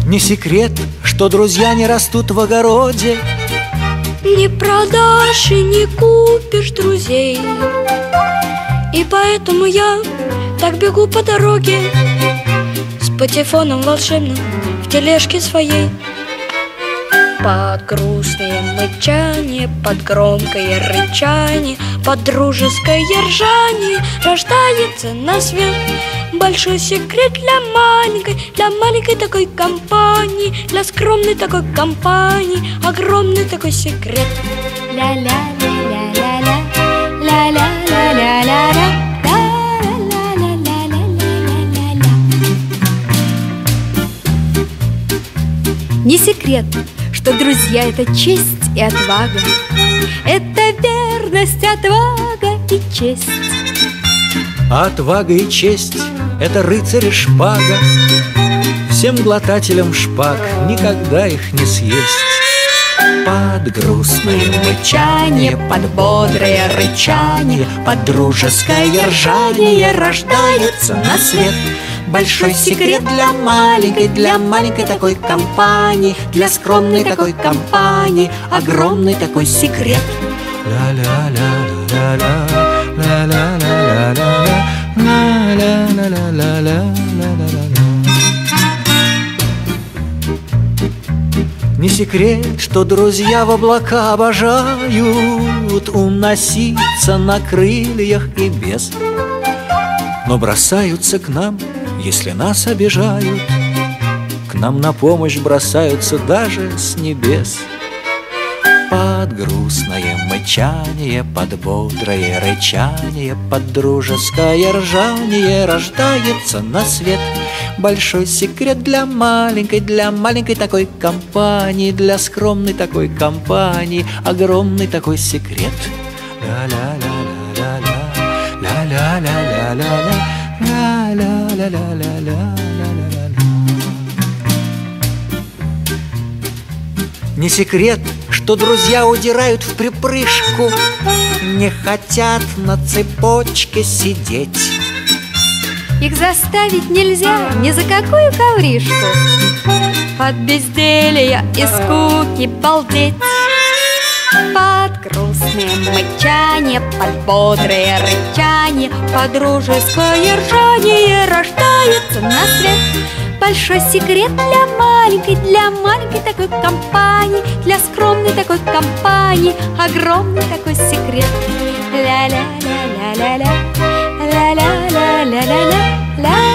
Не секрет, что друзья не растут в огороде. Не продашь и не купишь друзей. И поэтому я так бегу по дороге с патефоном волшебным в тележке своей. Под грустное мычание, под громкое рычание, под дружеское ржание рождается на свет большой секрет для маленькой такой компании, для скромной такой компании, огромный такой секрет. Ля-ля-ля-ля-ля-ля, ля-ля-ля-ля-ля-ля. Не секрет, что друзья — это честь и отвага, это верность, отвага и честь. Отвага и честь — это рыцарь и шпага. Всем глотателям шпаг никогда их не съесть. Под грустное мычание, под бодрое рычание, под дружеское ржание рождается на свет большой секрет для маленькой такой компании, для скромной такой компании, огромный такой секрет. Не секрет, что друзья в облака обожают уноситься на крыльях и без, но бросаются к нам, если нас обижают. К нам на помощь бросаются даже с небес. Под грустное мычание, под бодрое рычание, под дружеское ржание рождается на свет большой секрет для маленькой такой компании, для скромной такой компании, огромный такой секрет. Не секрет, что друзья удирают в припрыжку, не хотят на цепочке сидеть. Их заставить нельзя ни за какую ковришку, от безделья и скуки балдеть. Под грустное мычание, под бодрое рычание, под дружеское ржание рождается на свет большой секрет для маленькой такой компании, для скромной такой компании, огромный такой секрет. Ля-ля-ля-ля-ля-ля, ля-ля-ля-ля-ля-ля, ля.